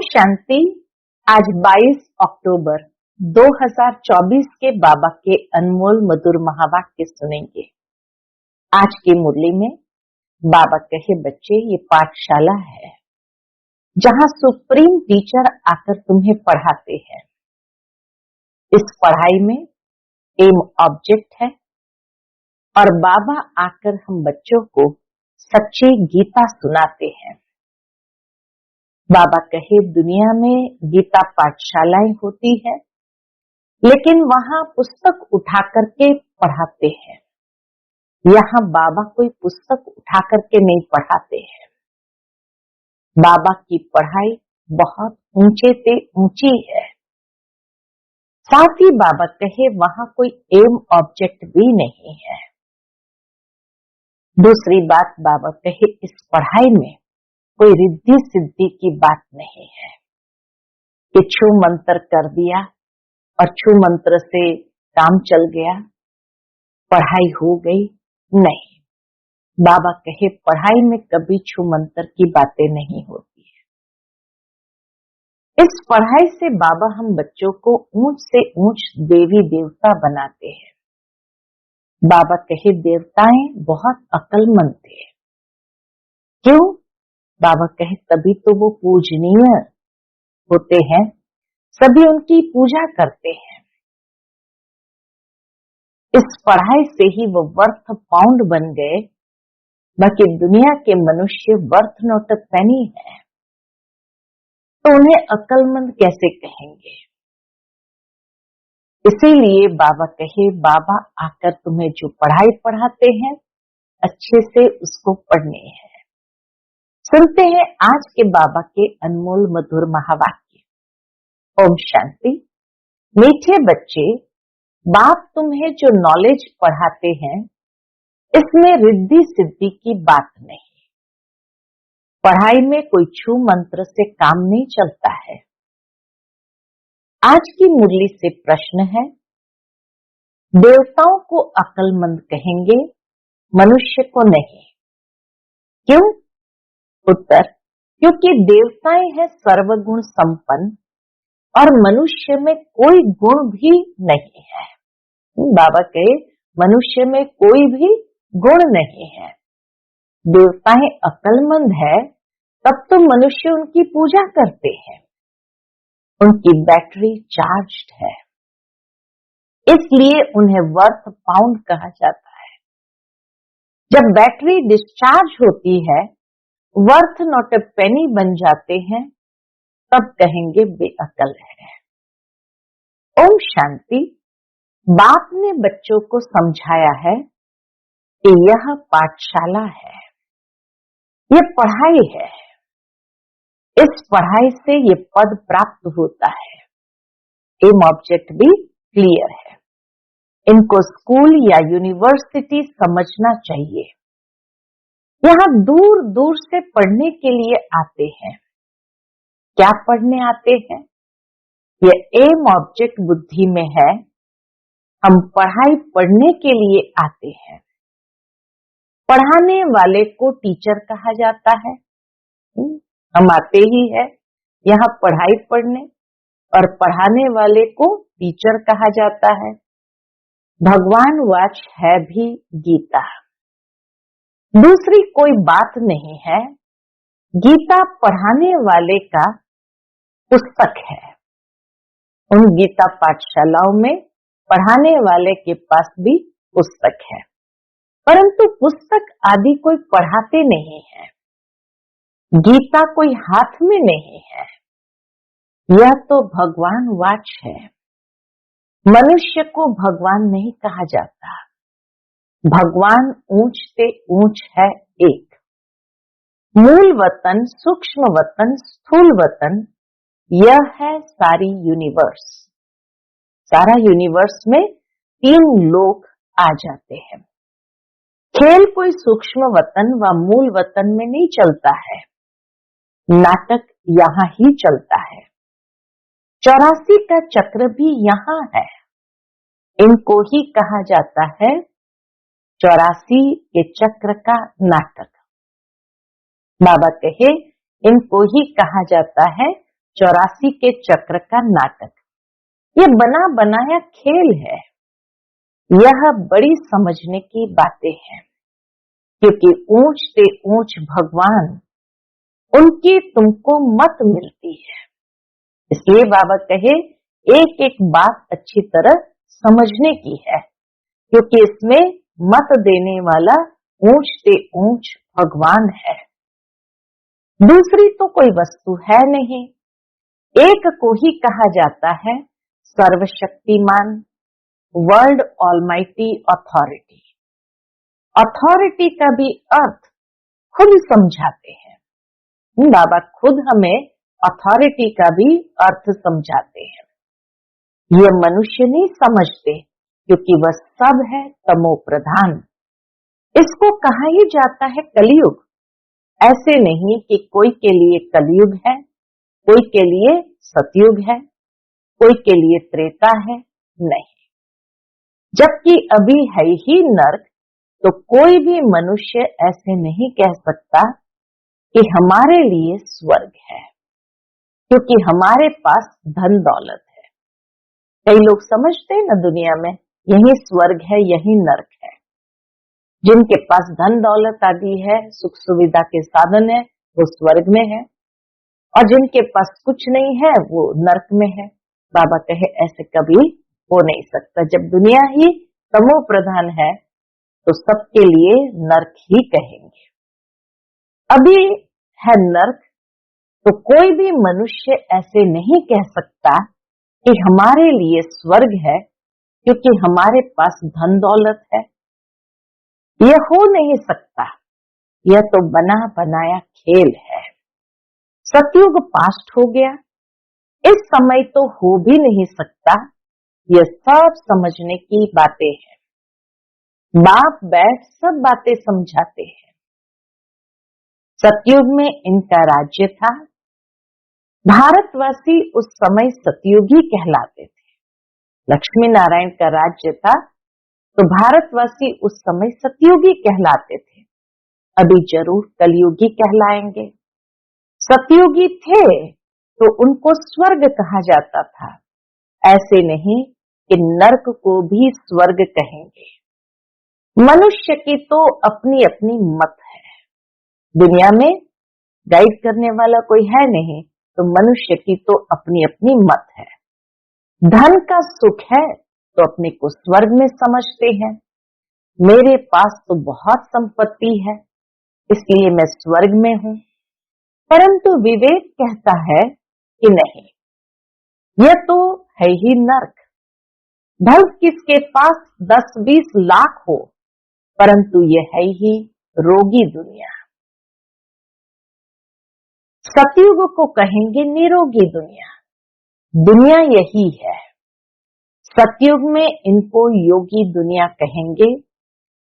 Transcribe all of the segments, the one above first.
शांति। आज 22 अक्टूबर 2024 के बाबा के अनमोल मधुर महावाक्य सुनेंगे। आज की मुरली में बाबा कहे, बच्चे ये पाठशाला है जहां सुप्रीम टीचर आकर तुम्हें पढ़ाते हैं। इस पढ़ाई में एम ऑब्जेक्ट है और बाबा आकर हम बच्चों को सच्ची गीता सुनाते हैं। बाबा कहे, दुनिया में गीता पाठशालाएं होती है, लेकिन वहां पुस्तक उठा करके पढ़ाते हैं। यहाँ बाबा कोई पुस्तक उठा करके नहीं पढ़ाते हैं। बाबा की पढ़ाई बहुत ऊंचे से ऊंची है। साथ ही बाबा कहे, वहां कोई एम ऑब्जेक्ट भी नहीं है। दूसरी बात बाबा कहे, इस पढ़ाई में कोई रिद्धि सिद्धि की बात नहीं है कि छू मंत्र कर दिया और छू मंत्र से काम चल गया, पढ़ाई हो गई। नहीं, बाबा कहे पढ़ाई में कभी छू मंत्र की बातें नहीं होती है। इस पढ़ाई से बाबा हम बच्चों को ऊंच से ऊंच देवी देवता बनाते हैं। बाबा कहे, देवताएं बहुत अक्लमंद थे। क्यों? बाबा कहे, तभी तो वो पूजनीय होते हैं, सभी उनकी पूजा करते हैं। इस पढ़ाई से ही वो वर्थ पाउंड बन गए, बाकी दुनिया के मनुष्य वर्थ नॉट अ पेनी है, तो उन्हें अक्लमंद कैसे कहेंगे? इसीलिए बाबा कहे, बाबा आकर तुम्हें जो पढ़ाई पढ़ाते हैं अच्छे से उसको पढ़ने हैं। सुनते हैं आज के बाबा के अनमोल मधुर महावाक्य। ओम शांति। मीठे बच्चे, बाप तुम्हें जो नॉलेज पढ़ाते हैं इसमें रिद्धि सिद्धि की बात नहीं। पढ़ाई में कोई छू मंत्र से काम नहीं चलता है। आज की मुरली से प्रश्न है, देवताओं को अक्लमंद कहेंगे, मनुष्य को नहीं। क्यों? उत्तर, क्योंकि देवताएं हैं सर्वगुण संपन्न और मनुष्य में कोई गुण भी नहीं है। बाबा कहे, मनुष्य में कोई भी गुण नहीं है। देवताएं अक्लमंद है, तब तो मनुष्य उनकी पूजा करते हैं। उनकी बैटरी चार्ज्ड है, इसलिए उन्हें वर्थ पाउंड कहा जाता है। जब बैटरी डिस्चार्ज होती है, वर्थ नॉट ए पेनी बन जाते हैं, तब कहेंगे बेअकल है। ओम शांति। बाप ने बच्चों को समझाया है कि यह पाठशाला है, यह पढ़ाई है। इस पढ़ाई से ये पद प्राप्त होता है। एम ऑब्जेक्ट भी क्लियर है। इनको स्कूल या यूनिवर्सिटी समझना चाहिए। यहाँ दूर दूर से पढ़ने के लिए आते हैं। क्या पढ़ने आते हैं? यह एम ऑब्जेक्ट बुद्धि में है। हम पढ़ाई पढ़ने के लिए आते हैं। पढ़ाने वाले को टीचर कहा जाता है। हम आते ही है यहाँ पढ़ाई पढ़ने, और पढ़ाने वाले को टीचर कहा जाता है। भगवान वाच है भी गीता। दूसरी कोई बात नहीं है। गीता पढ़ाने वाले का पुस्तक है। उन गीता पाठशालाओं में पढ़ाने वाले के पास भी पुस्तक है, परंतु पुस्तक आदि कोई पढ़ाते नहीं है। गीता कोई हाथ में नहीं है। यह तो भगवान वाच है। मनुष्य को भगवान नहीं कहा जाता। भगवान ऊंच से ऊंच है एक। मूल वतन, सूक्ष्म वतन, स्थूल वतन, यह है सारी यूनिवर्स। सारा यूनिवर्स में 3 लोक आ जाते हैं। खेल कोई सूक्ष्म वतन व मूल वतन में नहीं चलता है। नाटक यहाँ ही चलता है। 84 का चक्र भी यहाँ है। इनको ही कहा जाता है 84 के चक्र का नाटक। बाबा कहे, इनको ही कहा जाता है 84 के चक्र का नाटक, ये बना बनाया खेल है। यह बड़ी समझने की बातें हैं, क्योंकि ऊंच से ऊंच भगवान, उनकी तुमको मत मिलती है। इसलिए बाबा कहे एक एक बात अच्छी तरह समझने की है, क्योंकि इसमें मत देने वाला ऊंच से ऊंच भगवान है। दूसरी तो कोई वस्तु है नहीं, एक को ही कहा जाता है सर्वशक्तिमान, वर्ल्ड ऑलमाइटी अथॉरिटी। अथॉरिटी का भी अर्थ खुद समझाते हैं, बाबा खुद हमें अथॉरिटी का भी अर्थ समझाते हैं। ये मनुष्य नहीं समझते, क्योंकि वह सब है तमो प्रधान। इसको कहा ही जाता है कलयुग। ऐसे नहीं कि कोई के लिए कलयुग है, कोई के लिए सतयुग है, कोई के लिए त्रेता है, नहीं। जबकि अभी है ही नर्क, तो कोई भी मनुष्य ऐसे नहीं कह सकता कि हमारे लिए स्वर्ग है, क्योंकि हमारे पास धन दौलत है। कई लोग समझते हैं ना दुनिया में यही स्वर्ग है, यही नर्क है। जिनके पास धन दौलत आदि है, सुख सुविधा के साधन है, वो स्वर्ग में है, और जिनके पास कुछ नहीं है वो नर्क में है। बाबा कहे ऐसे कभी हो नहीं सकता। जब दुनिया ही तमो प्रधान है, तो सबके लिए नर्क ही कहेंगे। अभी है नर्क, तो कोई भी मनुष्य ऐसे नहीं कह सकता कि हमारे लिए स्वर्ग है, क्योंकि हमारे पास धन दौलत है। यह हो नहीं सकता, यह तो बना बनाया खेल है। सतयुग पास्ट हो गया, इस समय तो हो भी नहीं सकता। यह सब समझने की बातें हैं। बाप बैठ सब बातें समझाते हैं। सतयुग में इनका राज्य था। भारतवासी उस समय सतयुगी कहलाते थे। लक्ष्मी नारायण का राज्य था, तो भारतवासी उस समय सतयुगी कहलाते थे। अभी जरूर कलयुगी कहलाएंगे। सतयुगी थे तो उनको स्वर्ग कहा जाता था। ऐसे नहीं कि नर्क को भी स्वर्ग कहेंगे। मनुष्य की तो अपनी अपनी मत है। दुनिया में गाइड करने वाला कोई है नहीं, तो मनुष्य की तो अपनी अपनी मत है। धन का सुख है तो अपने को स्वर्ग में समझते हैं। मेरे पास तो बहुत संपत्ति है, इसलिए मैं स्वर्ग में हूं। परंतु विवेक कहता है कि नहीं, यह तो है ही नर्क। भल किसके पास 10-20 लाख हो, परंतु यह है ही रोगी दुनिया। सतयुग को कहेंगे निरोगी दुनिया। दुनिया यही है। सतयुग में इनको योगी दुनिया कहेंगे,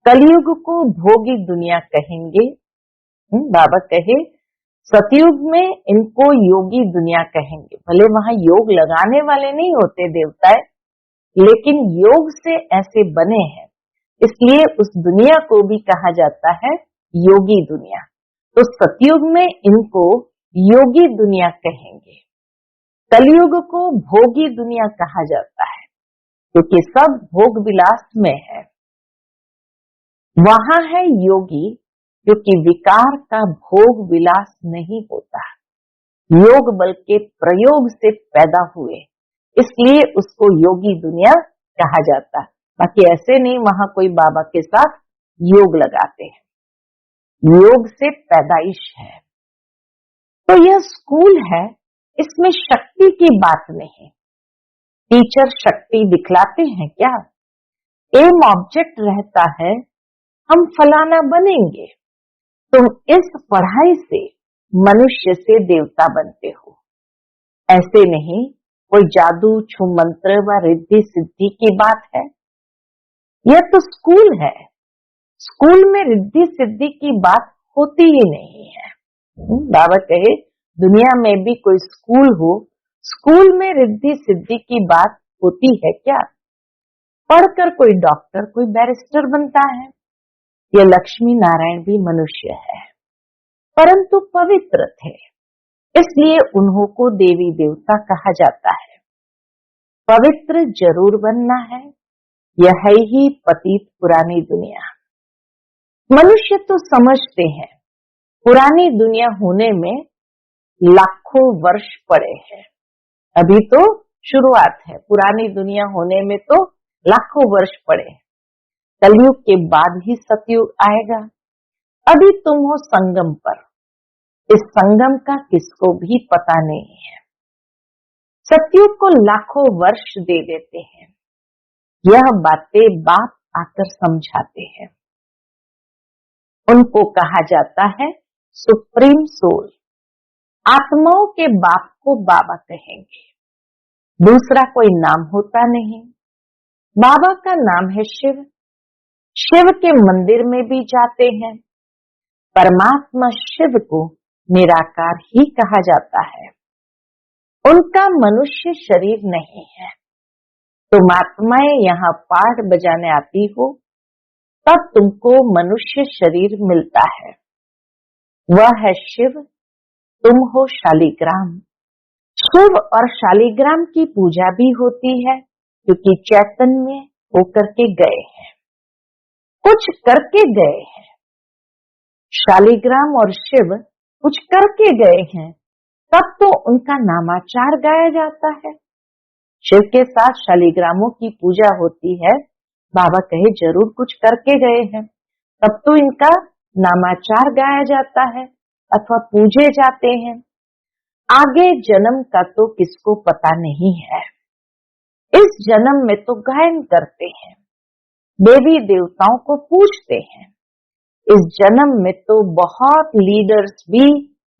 कलयुग को भोगी दुनिया कहेंगे। बाबा कहे सतयुग में इनको योगी दुनिया कहेंगे। भले वहां योग लगाने वाले नहीं होते देवता, लेकिन योग से ऐसे बने हैं, इसलिए उस दुनिया को भी कहा जाता है योगी दुनिया। तो सतयुग में इनको योगी दुनिया कहेंगे। कलयुग को भोगी दुनिया कहा जाता है, क्योंकि सब भोग विलास में है। वहां है योगी, क्योंकि विकार का भोग विलास नहीं होता। योग बल के प्रयोग से पैदा हुए, इसलिए उसको योगी दुनिया कहा जाता है। बाकी ऐसे नहीं वहां कोई बाबा के साथ योग लगाते हैं। योग से पैदाइश है। तो यह स्कूल है, इसमें शक्ति की बात नहीं। टीचर शक्ति दिखलाते हैं क्या? एम ऑब्जेक्ट रहता है, हम फलाना बनेंगे। तुम इस पढ़ाई से मनुष्य से देवता बनते हो। ऐसे नहीं कोई जादू छू मंत्र व रिद्धि सिद्धि की बात है। यह तो स्कूल है। स्कूल में रिद्धि सिद्धि की बात होती ही नहीं है। बाबा कहे दुनिया में भी कोई स्कूल हो, स्कूल में रिद्धि सिद्धि की बात होती है क्या? पढ़कर कोई डॉक्टर कोई बैरिस्टर बनता है। यह लक्ष्मी नारायण भी मनुष्य है, परंतु पवित्र थे। इसलिए उन्हों को देवी देवता कहा जाता है। पवित्र जरूर बनना है, यह है ही पतित पुरानी दुनिया। मनुष्य तो समझते हैं पुरानी दुनिया होने में लाखों वर्ष पड़े हैं। अभी तो शुरुआत है, पुरानी दुनिया होने में तो लाखों वर्ष पड़े हैं। कलयुग के बाद ही सतयुग आएगा। अभी तुम हो संगम पर, इस संगम का किसको भी पता नहीं है। सतयुग को लाखों वर्ष दे देते हैं। यह बातें बाप आकर समझाते हैं। उनको कहा जाता है सुप्रीम सोल। आत्माओं के बाप को बाबा कहेंगे, दूसरा कोई नाम होता नहीं। बाबा का नाम है शिव। शिव के मंदिर में भी जाते हैं। परमात्मा शिव को निराकार ही कहा जाता है। उनका मनुष्य शरीर नहीं है। तुम आत्माएं यहाँ पाठ बजाने आती हो तब तुमको मनुष्य शरीर मिलता है। वह है शिव, तुम हो शालिग्राम। शिव और शालिग्राम की पूजा भी होती है क्योंकि चैतन्य होकर के गए हैं, कुछ करके गए हैं। शालिग्राम और शिव कुछ करके गए हैं, तब तो उनका नामाचार गाया जाता है। शिव के साथ शालिग्रामों की पूजा होती है। बाबा कहे जरूर कुछ करके गए हैं, तब तो इनका नामाचार गाया जाता है अथवा पूजे जाते हैं। आगे जन्म का तो किसको पता नहीं है। इस जन्म में तो गायन करते हैं, देवी देवताओं को पूजते हैं। इस जन्म में तो बहुत लीडर्स भी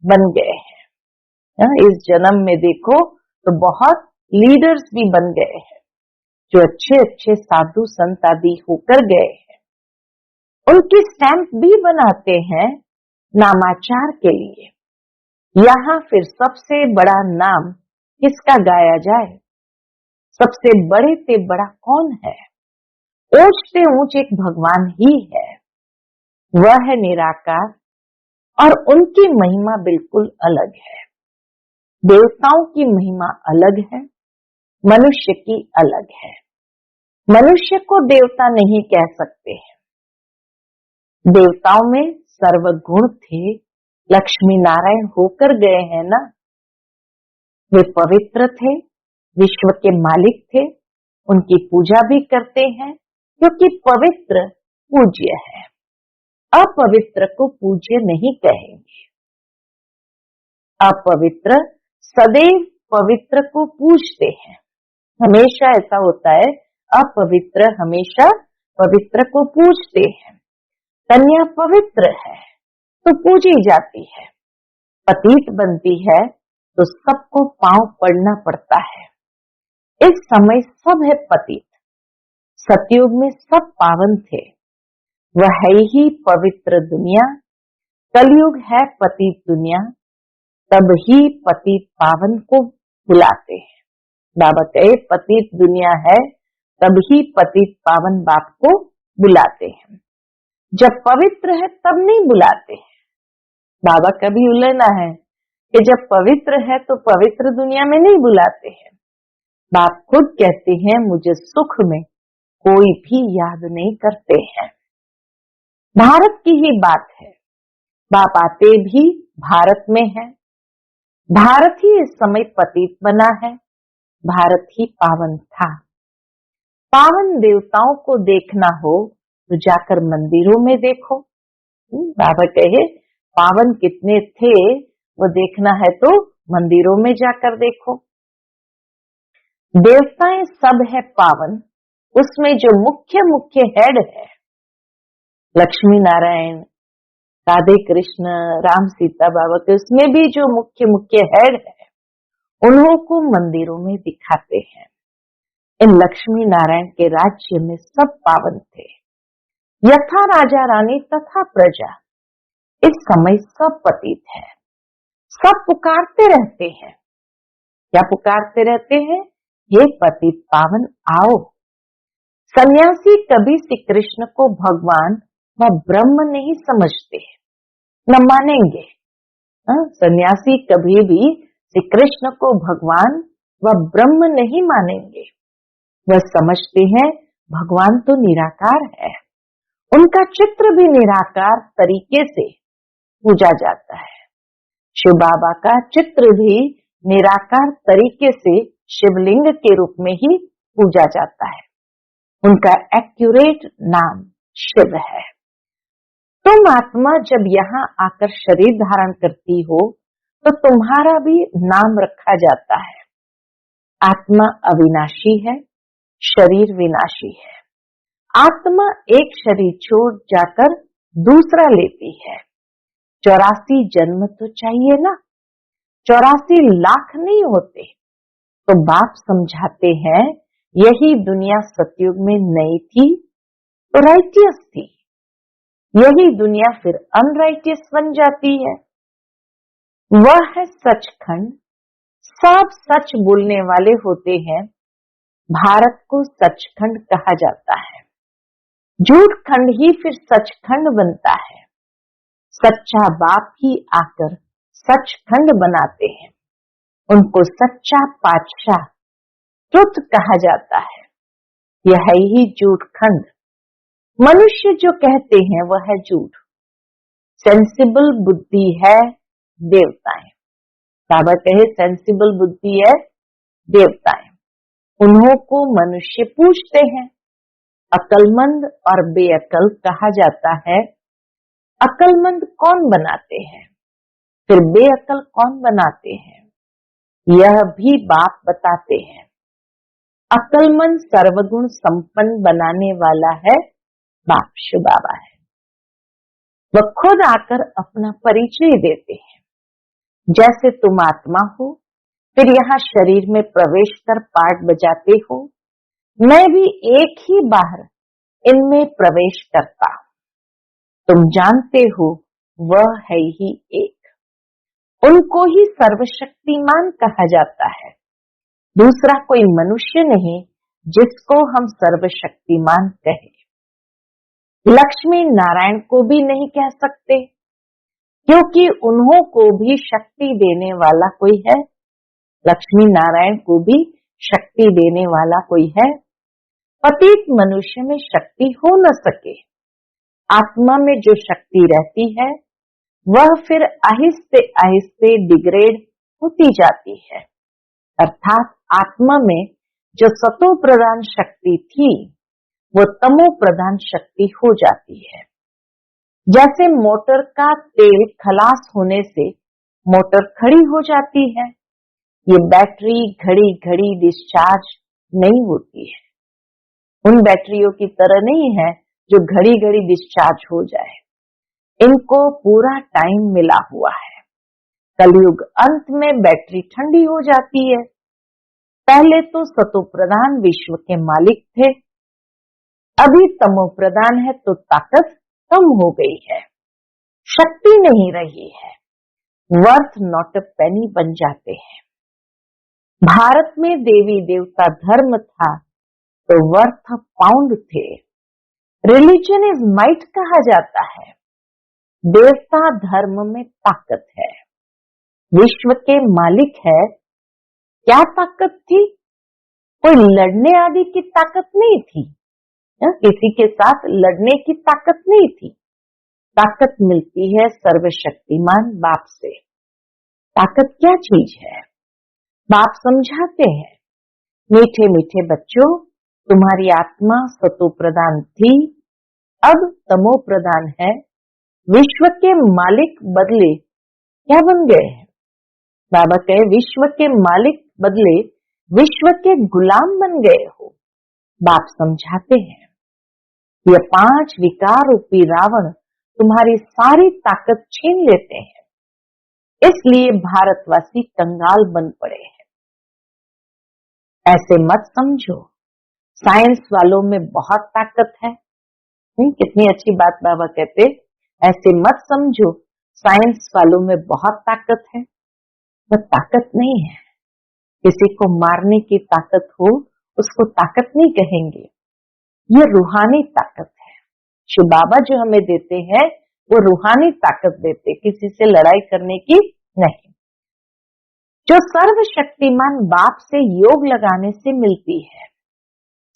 बन गए हैं। इस जन्म में देखो तो बहुत लीडर्स भी बन गए हैं, जो अच्छे अच्छे साधु संत आदि होकर गए हैं। उनकी स्टैंप भी बनाते हैं नामाचार के लिए। यहाँ फिर सबसे बड़ा नाम किसका गाया जाए? सबसे बड़े से बड़ा कौन है? ऊंच से ऊंच एक भगवान ही है। वह है निराकार और उनकी महिमा बिल्कुल अलग है। देवताओं की महिमा अलग है, मनुष्य की अलग है। मनुष्य को देवता नहीं कह सकते हैं। देवताओं में सर्वगुण थे, लक्ष्मी नारायण होकर गए हैं ना। वे पवित्र थे, विश्व के मालिक थे। उनकी पूजा भी करते हैं क्योंकि पवित्र पूज्य है। अपवित्र को पूज्य नहीं कहेंगे। अपवित्र सदैव पवित्र को पूजते हैं। हमेशा ऐसा होता है, अपवित्र हमेशा पवित्र को पूजते हैं। कन्या पवित्र है तो पूजी जाती है। पतित बनती है तो सबको पांव पड़ना पड़ता है। इस समय सब है पतित। सतयुग में सब पावन थे। वह है ही पवित्र दुनिया। कलयुग है पतित दुनिया। तब ही पतित पावन को बुलाते हैं। बाबा कहे पतित दुनिया है, तब ही पतित पावन बाप को बुलाते हैं। जब पवित्र है तब नहीं बुलाते हैं। बाबा का भी उलझना है कि जब पवित्र है तो पवित्र दुनिया में नहीं बुलाते हैं। बाप खुद कहते हैं मुझे सुख में कोई भी याद नहीं करते हैं। भारत की ही बात है। बाप आते भी भारत में है। भारत ही इस समय पतित बना है। भारत ही पावन था। पावन देवताओं को देखना हो तो जाकर मंदिरों में देखो। बाबा कहे पावन कितने थे वो देखना है तो मंदिरों में जाकर देखो। देवताएं सब है पावन। उसमें जो मुख्य मुख्य हेड है, लक्ष्मी नारायण, राधे कृष्ण, राम सीता बाबा के, उसमें भी जो मुख्य मुख्य हेड है उन्हों को मंदिरों में दिखाते हैं। इन लक्ष्मी नारायण के राज्य में सब पावन थे। यथा राजा रानी तथा प्रजा। इस समय सब पतित है। सब पुकारते रहते हैं। क्या पुकारते रहते हैं? हे पतित पावन आओ। सन्यासी कभी श्री कृष्ण को भगवान व ब्रह्म नहीं समझते, न मानेंगे। सन्यासी कभी भी श्री कृष्ण को भगवान व ब्रह्म नहीं मानेंगे। वह समझते हैं भगवान तो निराकार है। उनका चित्र भी निराकार तरीके से पूजा जाता है। शिव बाबा का चित्र भी निराकार तरीके से शिवलिंग के रूप में ही पूजा जाता है। उनका एक्यूरेट नाम शिव है। तुम आत्मा जब यहाँ आकर शरीर धारण करती हो तो तुम्हारा भी नाम रखा जाता है। आत्मा अविनाशी है, शरीर विनाशी है। आत्मा एक शरीर छोड़ जाकर दूसरा लेती है। 84 जन्म तो चाहिए ना, 84 लाख नहीं होते। तो बाप समझाते हैं यही दुनिया सतयुग में नई थी तो राइटियस थी, यही दुनिया फिर अनराइटियस बन जाती है। वह है सचखंड। सब सच बोलने वाले होते हैं। भारत को सचखंड कहा जाता है। झूठ खंड ही फिर सचखंड बनता है। सच्चा बाप ही आकर सचखंड बनाते हैं। उनको सच्चा पातशाह ट्रुथ कहा जाता है। यह है ही झूठ खंड। मनुष्य जो कहते हैं वह है झूठ। सेंसिबल बुद्धि है देवताएं। बाबा कहे सेंसिबल बुद्धि है देवताएं। उन्हों को मनुष्य पूछते हैं। अकलमंद और बेअकल कहा जाता है। अकलमंद कौन बनाते हैं, फिर बेअकल कौन बनाते हैं, यह भी बाप बताते हैं। अकलमंद सर्वगुण संपन्न बनाने वाला है बाप शिव बाबा है। वह खुद आकर अपना परिचय देते हैं। जैसे तुम आत्मा हो, फिर यहाँ शरीर में प्रवेश कर पाठ बजाते हो, मैं भी एक ही बार इनमें प्रवेश करता हूं। तुम जानते हो वह है ही एक। उनको ही सर्वशक्तिमान कहा जाता है। दूसरा कोई मनुष्य नहीं जिसको हम सर्वशक्तिमान कहें। लक्ष्मी नारायण को भी नहीं कह सकते, क्योंकि उन्हों को भी शक्ति देने वाला कोई है। लक्ष्मी नारायण को भी शक्ति देने वाला कोई है। पतित मनुष्य में शक्ति हो न सके। आत्मा में जो शक्ति रहती है वह फिर आहिस्ते आहिस्ते डिग्रेड होती जाती है। अर्थात आत्मा में जो सतो प्रधान शक्ति थी वो तमो प्रधान शक्ति हो जाती है। जैसे मोटर का तेल खलास होने से मोटर खड़ी हो जाती है, ये बैटरी घड़ी घड़ी डिस्चार्ज नहीं होती है। उन बैटरियों की तरह नहीं है जो घड़ी घड़ी डिस्चार्ज हो जाए। इनको पूरा टाइम मिला हुआ है। कलयुग अंत में बैटरी ठंडी हो जाती है। पहले तो सतो प्रधान विश्व के मालिक थे, अभी तमो प्रधान है तो ताकत कम हो गई है, शक्ति नहीं रही है। वर्थ नॉट अ पेनी बन जाते हैं। भारत में देवी देवता धर्म था तो वर्थ पाउंड थे। रिलीजन इज माइट कहा जाता है। देवता धर्म में ताकत है। विश्व के मालिक है। क्या ताकत थी? कोई लड़ने आदि की ताकत नहीं थी। किसी के साथ लड़ने की ताकत नहीं थी। ताकत मिलती है सर्वशक्तिमान बाप से। ताकत क्या चीज है? बाप समझाते हैं, मीठे मीठे बच्चों, तुम्हारी आत्मा सतो प्रधान थी, अब तमो प्रधान है। विश्व के मालिक बदले क्या बन गए हैं? बाबा कहे विश्व के मालिक बदले विश्व के गुलाम बन गए हो। बाप समझाते हैं, यह 5 विकार रूपी रावण तुम्हारी सारी ताकत छीन लेते हैं, इसलिए भारतवासी कंगाल बन पड़े हैं। ऐसे मत समझो, साइंस वालों में बहुत ताकत है। कितनी अच्छी बात बाबा कहते, ऐसे मत समझो साइंस वालों में बहुत ताकत है। वह ताकत नहीं है। किसी को मारने की ताकत हो उसको ताकत नहीं कहेंगे। ये रूहानी ताकत है। शिव बाबा जो हमें देते हैं वो रूहानी ताकत देते, किसी से लड़ाई करने की नहीं। जो सर्वशक्तिमान बाप से योग लगाने से मिलती है,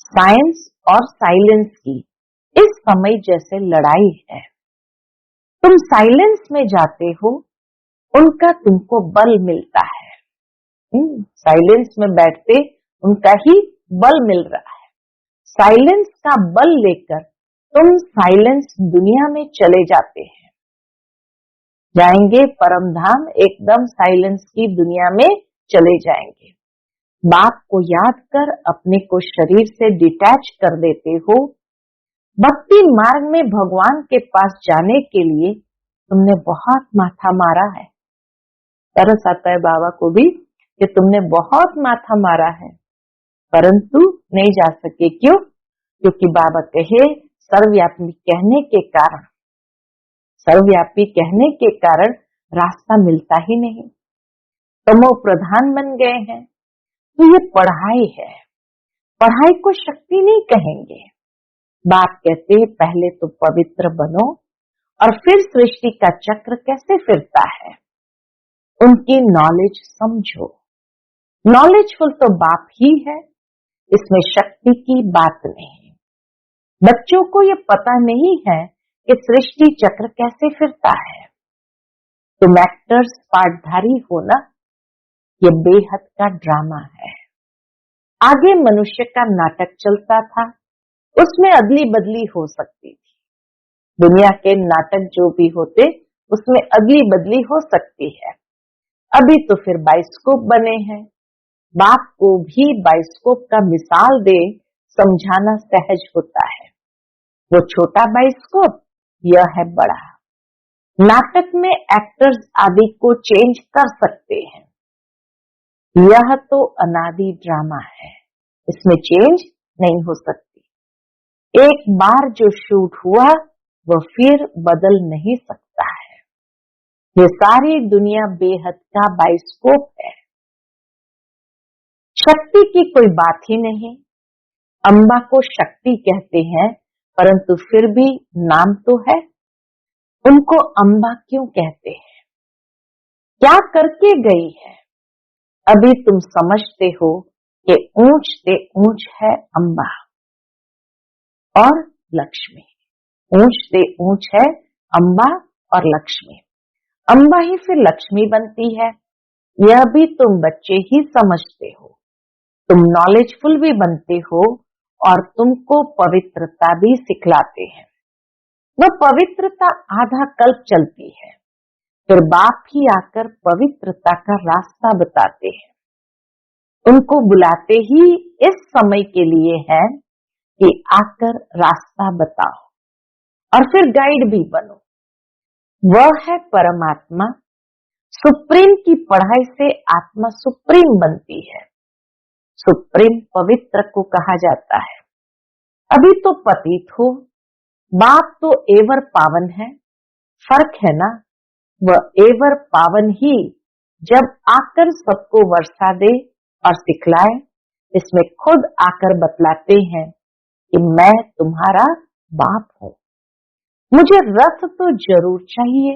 साइंस और साइलेंस की इस समय जैसे लड़ाई है। तुम साइलेंस में जाते हो, उनका तुमको बल मिलता है। साइलेंस में बैठते उनका ही बल मिल रहा है। साइलेंस का बल लेकर तुम साइलेंस दुनिया में चले जाते हैं, जाएंगे परम धाम, एकदम साइलेंस की दुनिया में चले जाएंगे। बाप को याद कर अपने को शरीर से डिटैच कर देते हो। भक्ति मार्ग में भगवान के पास जाने के लिए तुमने बहुत माथा मारा है। तरस आता है बाबा को भी कि तुमने बहुत माथा मारा है, परंतु नहीं जा सके। क्यों? क्योंकि बाबा कहे सर्वव्यापी कहने के कारण, सर्वव्यापी कहने के कारण रास्ता मिलता ही नहीं। तमो प्रधान बन गए हैं। तो ये पढ़ाई है, पढ़ाई को शक्ति नहीं कहेंगे। बाप कहते हैं पहले तो पवित्र बनो और फिर सृष्टि का चक्र कैसे फिरता है उनकी नॉलेज समझो। नॉलेजफुल तो बाप ही है, इसमें शक्ति की बात नहीं। बच्चों को ये पता नहीं है कि सृष्टि चक्र कैसे फिरता है। तुम एक्टर्स पार्टधारी हो ना, ये बेहद का ड्रामा है। आगे मनुष्य का नाटक चलता था, उसमें अदली बदली हो सकती थी। दुनिया के नाटक जो भी होते उसमें अदली बदली हो सकती है। अभी तो फिर बाइस्कोप बने हैं। बाप को भी बाइस्कोप का मिसाल दे समझाना सहज होता है। वो छोटा बाइस्कोप, यह है बड़ा। नाटक में एक्टर्स आदि को चेंज कर सकते हैं। यह तो अनादि ड्रामा है, इसमें चेंज नहीं हो सकती। एक बार जो शूट हुआ वह फिर बदल नहीं सकता है। ये सारी दुनिया बेहद का बाइस्कोप है। शक्ति की कोई बात ही नहीं। अम्बा को शक्ति कहते हैं, परंतु फिर भी नाम तो है। उनको अम्बा क्यों कहते हैं? क्या करके गई है? अभी तुम समझते हो कि ऊंच से ऊंच है अम्बा और लक्ष्मी। ऊंच से ऊंच है अम्बा और लक्ष्मी। अम्बा ही फिर लक्ष्मी बनती है। यह भी तुम बच्चे ही समझते हो। तुम नॉलेजफुल भी बनते हो और तुमको पवित्रता भी सिखलाते हैं। वह पवित्रता आधा कल्प चलती है, फिर बाप ही आकर पवित्रता का रास्ता बताते हैं। उनको बुलाते ही इस समय के लिए है कि आकर रास्ता बताओ और फिर गाइड भी बनो। वह है परमात्मा। सुप्रीम की पढ़ाई से आत्मा सुप्रीम बनती है। सुप्रीम पवित्र को कहा जाता है। अभी तो पतित हो, बाप तो एवर पावन है। फर्क है ना, वह एवर पावन ही जब आकर सबको वर्षा दे और सिखलाए, इसमें खुद आकर बतलाते हैं कि मैं तुम्हारा बाप हूं। मुझे रथ तो जरूर चाहिए,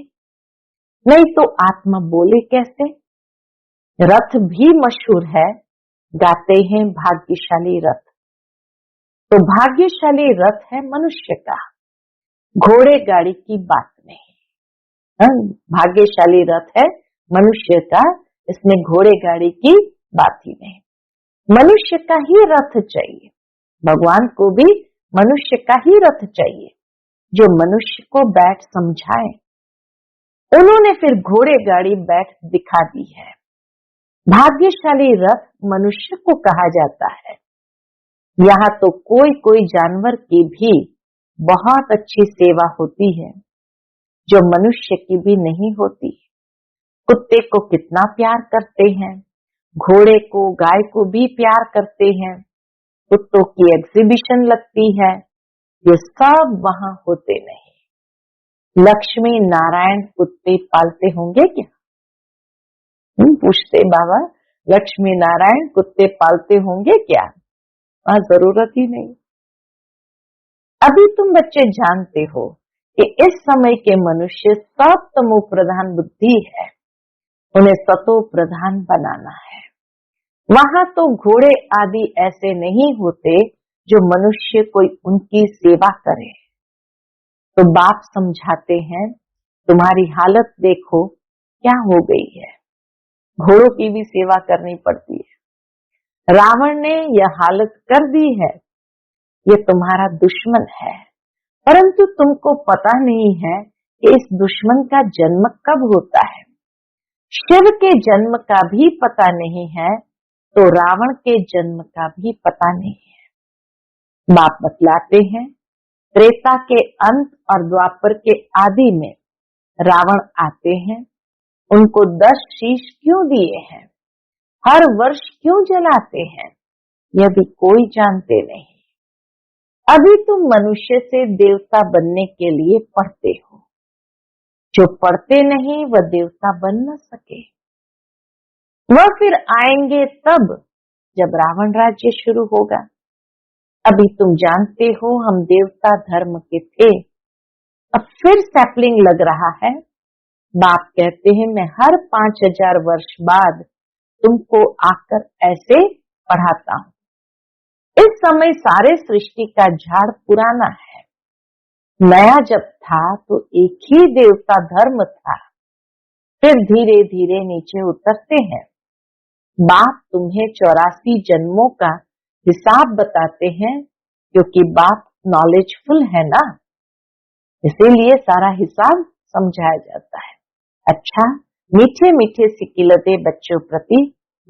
नहीं तो आत्मा बोले कैसे। रथ भी मशहूर है, गाते हैं भाग्यशाली रथ। तो भाग्यशाली रथ है मनुष्य का, घोड़े गाड़ी की बात नहीं। भाग्यशाली रथ है मनुष्य का, इसमें घोड़े गाड़ी की बात ही नहीं। मनुष्य का ही रथ चाहिए। भगवान को भी मनुष्य का ही रथ चाहिए, जो मनुष्य को बैठ समझाए। उन्होंने फिर घोड़े गाड़ी बैठ दिखा दी है। भाग्यशाली रथ मनुष्य को कहा जाता है। यहाँ तो कोई कोई जानवर की भी बहुत अच्छी सेवा होती है, जो मनुष्य की भी नहीं होती। कुत्ते को कितना प्यार करते हैं, घोड़े को, गाय को भी प्यार करते हैं। कुत्तों की एग्जीबिशन लगती है, ये सब वहां होते नहीं। लक्ष्मी नारायण कुत्ते पालते होंगे क्या? पूछते बाबा, लक्ष्मी नारायण कुत्ते पालते होंगे क्या? वहां जरूरत ही नहीं। अभी तुम बच्चे जानते हो कि इस समय के मनुष्य सब तमो प्रधान बुद्धि है। उन्हें सतो प्रधान बनाना है। वहां तो घोड़े आदि ऐसे नहीं होते जो मनुष्य कोई उनकी सेवा करे। तो बाप समझाते हैं, तुम्हारी हालत देखो क्या हो गई है, घोड़ों की भी सेवा करनी पड़ती है। रावण ने यह हालत कर दी है, ये तुम्हारा दुश्मन है, परंतु तुमको पता नहीं है कि इस दुश्मन का जन्म कब होता है। शिव के जन्म का भी पता नहीं है, तो रावण के जन्म का भी पता नहीं है। बाप बतलाते हैं, त्रेता के अंत और द्वापर के आदि में रावण आते हैं, उनको 10 शीश क्यों दिए हैं, हर वर्ष क्यों जलाते हैं, यह भी कोई जानते नहीं। अभी तुम मनुष्य से देवता बनने के लिए पढ़ते हो, जो पढ़ते नहीं वह देवता बन न सके। वह फिर आएंगे तब जब रावण राज्य शुरू होगा। अभी तुम जानते हो हम देवता धर्म के थे, अब फिर सैपलिंग लग रहा है। बाप कहते हैं मैं हर 5000 वर्ष बाद तुमको आकर ऐसे पढ़ाता हूँ। इस समय सारे सृष्टि का झाड़ पुराना है, नया जब था तो एक ही देवता धर्म था, फिर धीरे धीरे नीचे उतरते हैं। बाप तुम्हें 84 जन्मों का हिसाब बताते हैं, क्योंकि बाप नॉलेजफुल है ना, इसीलिए सारा हिसाब समझाया जाता है। अच्छा, मीठे मीठे सिकिलते बच्चों प्रति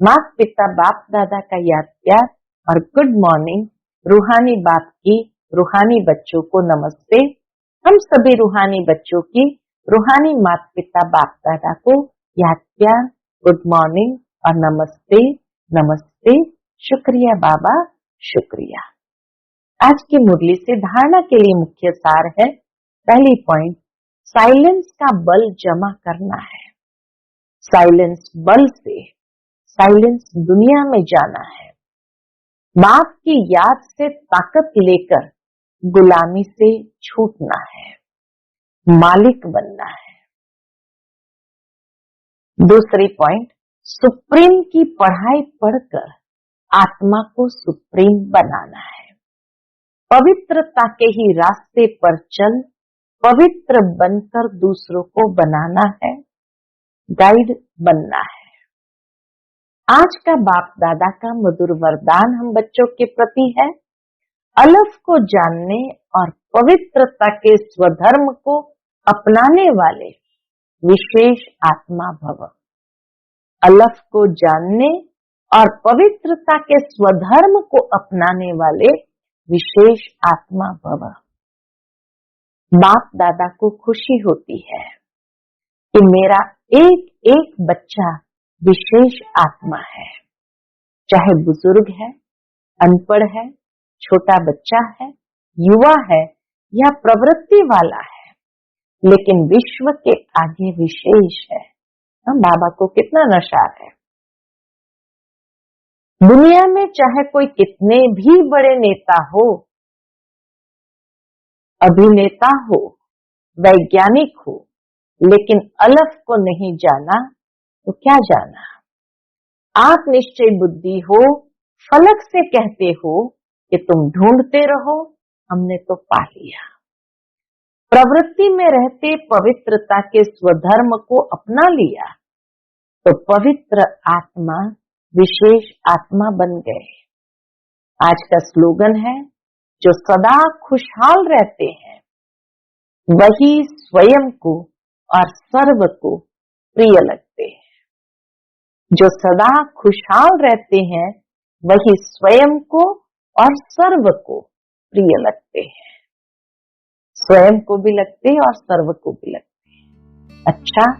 माता पिता बाप दादा का याद प्यार और गुड मॉर्निंग। रूहानी बाप की रूहानी बच्चों को नमस्ते। हम सभी रूहानी बच्चों की रूहानी माता पिता बाप दादा को याद प्यार, गुड मॉर्निंग और नमस्ते नमस्ते। शुक्रिया बाबा, शुक्रिया। आज की मुरली से धारणा के लिए मुख्य सार है, पहली पॉइंट, साइलेंस का बल जमा करना है। साइलेंस बल से साइलेंस दुनिया में जाना है। बाप की याद से ताकत लेकर गुलामी से छूटना है, मालिक बनना है। दूसरी पॉइंट, सुप्रीम की पढ़ाई पढ़कर आत्मा को सुप्रीम बनाना है। पवित्रता के ही रास्ते पर चल, पवित्र बनकर दूसरों को बनाना है, गाइड बनना है। आज का बाप दादा का मधुर वरदान हम बच्चों के प्रति है, अलफ को जानने और पवित्रता के स्वधर्म को अपनाने वाले विशेष आत्मा भव। अलफ को जानने और पवित्रता के स्वधर्म को अपनाने वाले विशेष आत्मा भव। बाप दादा को खुशी होती है कि मेरा एक एक बच्चा विशेष आत्मा है, चाहे बुजुर्ग है, अनपढ़ है, छोटा बच्चा है, युवा है या प्रवृत्ति वाला है, लेकिन विश्व के आगे विशेष है। हम बाबा को कितना नशा है। दुनिया में चाहे कोई कितने भी बड़े नेता हो, अभिनेता हो, वैज्ञानिक हो, लेकिन अलफ को नहीं जाना तो क्या जाना। आप निश्चय बुद्धि हो, फलक से कहते हो कि तुम ढूंढते रहो, हमने तो पा लिया। प्रवृत्ति में रहते पवित्रता के स्वधर्म को अपना लिया तो पवित्र आत्मा विशेष आत्मा बन गए। आज का स्लोगन है, जो सदा खुशहाल रहते हैं वही स्वयं को और सर्व को प्रिय लगते हैं। जो सदा खुशहाल रहते हैं वही स्वयं को और सर्व को प्रिय लगते हैं। स्वयं को भी लगते हैं और सर्व को भी लगते हैं। अच्छा,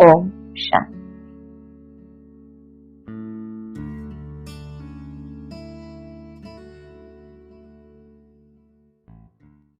ओम शांति।